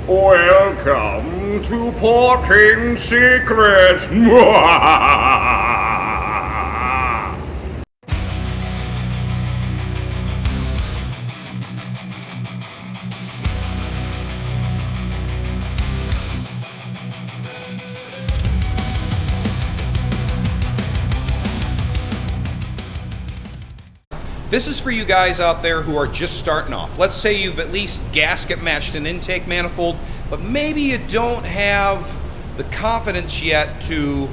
Welcome to Porting Secret. This is for you guys out there who are just starting off. Let's say you've at least gasket matched an intake manifold, but maybe you don't have the confidence yet to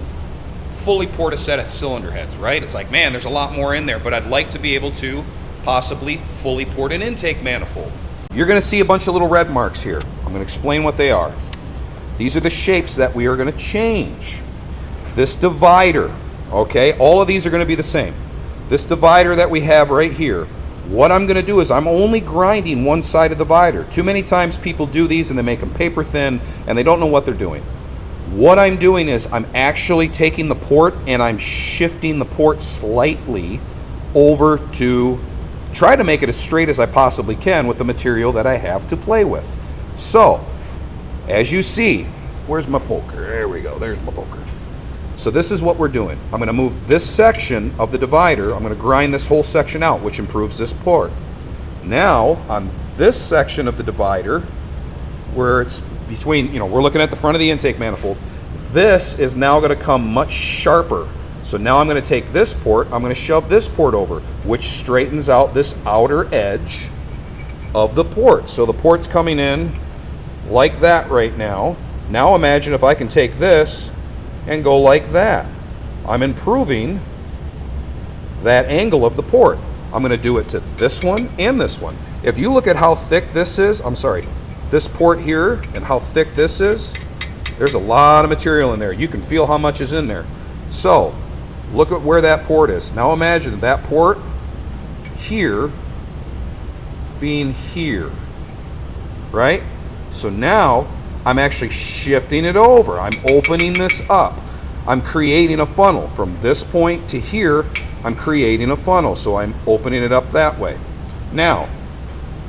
fully port a set of cylinder heads, right? It's like, man, there's a lot more in there, but I'd like to be able to possibly fully port an intake manifold. You're gonna see a bunch of little red marks here. I'm gonna explain what they are. These are the shapes that we are gonna change. This divider, okay, all of these are gonna be the same. This divider that we have right here, what I'm going to do is I'm only grinding one side of the divider. Too many times people do these and they make them paper thin and they don't know what they're doing. What I'm doing is I'm actually taking the port and I'm shifting the port slightly over to try to make it as straight as I possibly can with the material that I have to play with. So, as you see, where's my poker? There we go, there's my poker. So this is what we're doing. I'm going to move this section of the divider. I'm going to grind this whole section out, which improves this port. Now, on this section of the divider, where it's between, we're looking at the front of the intake manifold, this is now going to come much sharper. So now I'm going to take this port, I'm going to shove this port over, which straightens out this outer edge of the port. So the port's coming in like that right now. Now imagine if I can take this and go like that. I'm improving that angle of the port. I'm going to do it to this one and this one. If you look at how thick this is, this port here and how thick this is, there's a lot of material in there. You can feel how much is in there. So look at where that port is. Now imagine that port here being here, right? So now I'm actually shifting it over. I'm opening this up. I'm creating a funnel. From this point to here, I'm creating a funnel. So I'm opening it up that way. Now,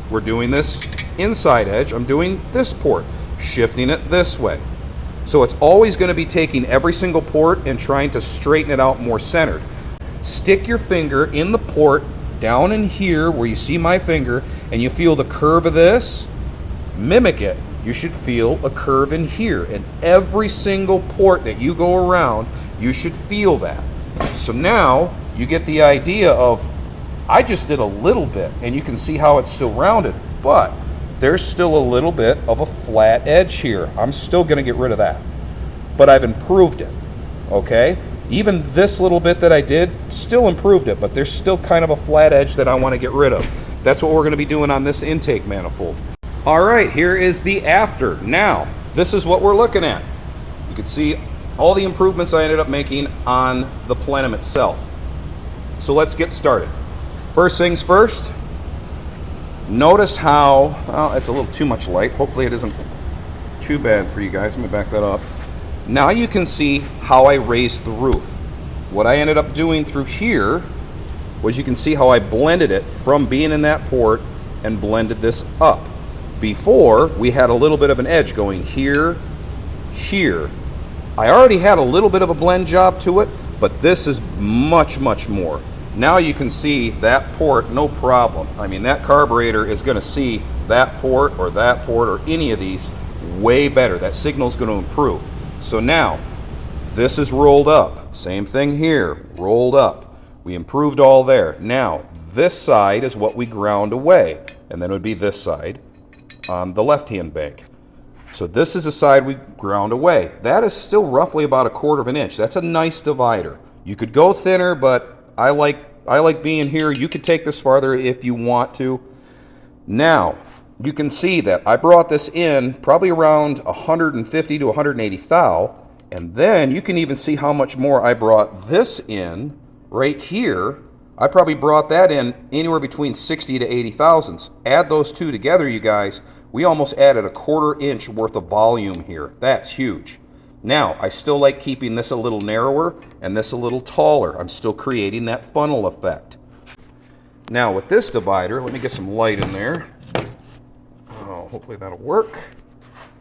we're doing this inside edge. I'm doing this port, shifting it this way. So it's always going to be taking every single port and trying to straighten it out more centered. Stick your finger in the port down in here where you see my finger and you feel the curve of this. Mimic it. You should feel a curve in here. And every single port that you go around, you should feel that. So now you get the idea of, I just did a little bit, and you can see how it's still rounded, but there's still a little bit of a flat edge here. I'm still going to get rid of that, but I've improved it, okay? Even this little bit that I did still improved it, but there's still kind of a flat edge that I want to get rid of. That's what we're going to be doing on this intake manifold. All right, here is the after. Now, this is what we're looking at. You can see all the improvements I ended up making on the Plenum itself. So let's get started. First things first, notice how, well, it's a little too much light. Hopefully it isn't too bad for you guys. Let me back that up. Now you can see how I raised the roof. What I ended up doing through here was you can see how I blended it from being in that port and blended this up. Before, we had a little bit of an edge going here, here. I already had a little bit of a blend job to it, but this is much, much more. Now you can see that port, no problem. I mean, that carburetor is going to see that port or any of these way better. That signal is going to improve. So now, this is rolled up. Same thing here, rolled up. We improved all there. Now, this side is what we ground away, and then it would be this side on the left-hand bank. So this is the side we ground away. That is still roughly about 1/4 of an inch. That's a nice divider. You could go thinner, but I like being here. You could take this farther if you want to. Now, you can see that I brought this in probably around 150 to 180 thou, and then you can even see how much more I brought this in right here. I probably brought that in anywhere between 60 to 80 thousandths. Add those two together, you guys, we almost added 1/4 inch worth of volume here. That's huge. Now, I still like keeping this a little narrower and this a little taller. I'm still creating that funnel effect. Now, with this divider, let me get some light in there. Oh, hopefully that'll work.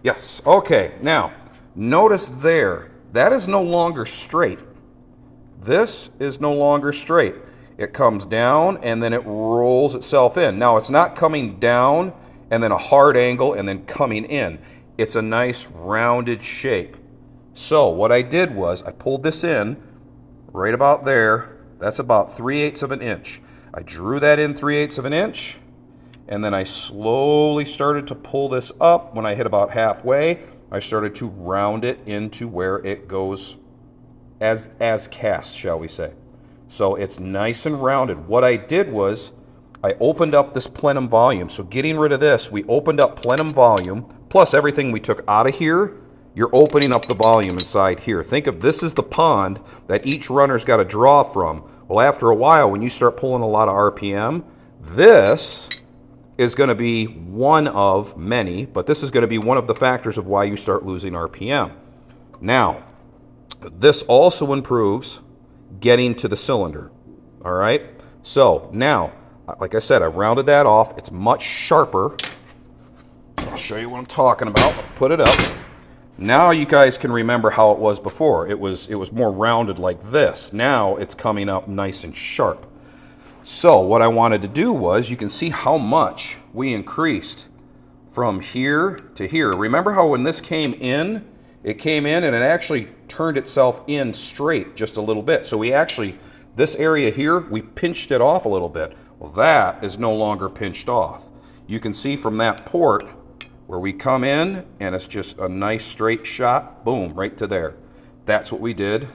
Yes. Okay. Now, notice there, that is no longer straight. This is no longer straight. It comes down and then it rolls itself in. Now, it's not coming down and then a hard angle and then coming in. It's a nice rounded shape. So what I did was I pulled this in right about there. That's about 3/8 of an inch. I drew that in 3/8 of an inch, and then I slowly started to pull this up. When I hit about halfway, I started to round it into where it goes as cast, shall we say. So it's nice and rounded. What I did was I opened up this plenum volume. So getting rid of this, we opened up plenum volume, plus everything we took out of here. You're opening up the volume inside here. Think of this as the pond that each runner's got to draw from. Well, after a while, when you start pulling a lot of RPM, this is going to be one of many, but this is going to be one of the factors of why you start losing RPM. Now, this also improves getting to the cylinder. All right? So now, like I said, I rounded that off. It's much sharper. So I'll show you what I'm talking about. I'll put it up. Now you guys can remember how it was before. It was more rounded like this. Now it's coming up nice and sharp. So what I wanted to do was, you can see how much we increased from here to here. Remember how when this came in, it came in and it actually turned itself in straight just a little bit. So we actually, this area here, we pinched it off a little bit. Well, that is no longer pinched off. You can see from that port where we come in and it's just a nice straight shot, boom, right to there. That's what we did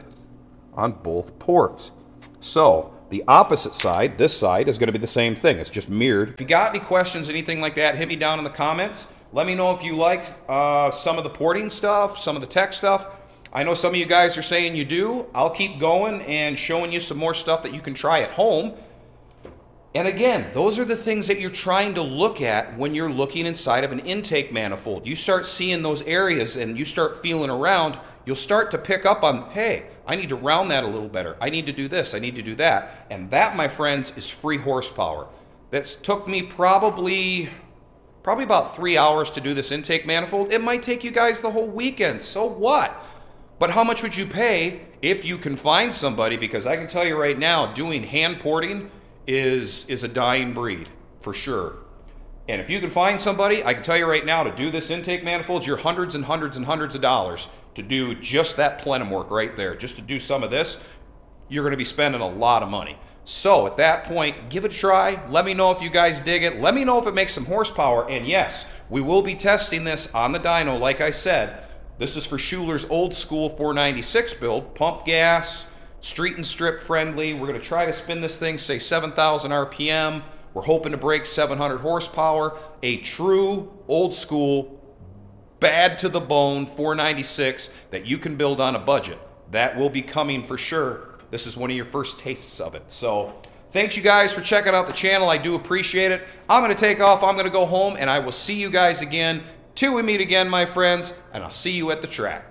on both ports. So the opposite side, this side, is going to be the same thing. It's just mirrored. If you got any questions, anything like that, hit me down in the comments. Let me know if you liked some of the porting stuff, some of the tech stuff. I know some of you guys are saying you do. I'll keep going and showing you some more stuff that you can try at home. And again, those are the things that you're trying to look at when you're looking inside of an intake manifold. You start seeing those areas and you start feeling around, you'll start to pick up on, hey, I need to round that a little better. I need to do this, I need to do that. And that, my friends, is free horsepower. That's took me probably about 3 hours to do this intake manifold. It might take you guys the whole weekend, so what? But how much would you pay if you can find somebody? Because I can tell you right now, doing hand porting is a dying breed, for sure. And if you can find somebody, I can tell you right now, to do this intake manifolds, you're hundreds and hundreds and hundreds of dollars to do just that plenum work right there. Just to do some of this, you're going to be spending a lot of money. So at that point, give it a try. Let me know if you guys dig it. Let me know if it makes some horsepower. And yes, we will be testing this on the dyno. Like I said, this is for Schuler's old school 496 build, pump gas, street and strip friendly. We're going to try to spin this thing, say 7,000 RPM. We're hoping to break 700 horsepower. A true old school, bad to the bone 496 that you can build on a budget. That will be coming for sure. This is one of your first tastes of it. So thanks you guys for checking out the channel. I do appreciate it. I'm going to take off. I'm going to go home, and I will see you guys again till we meet again, my friends, and I'll see you at the track.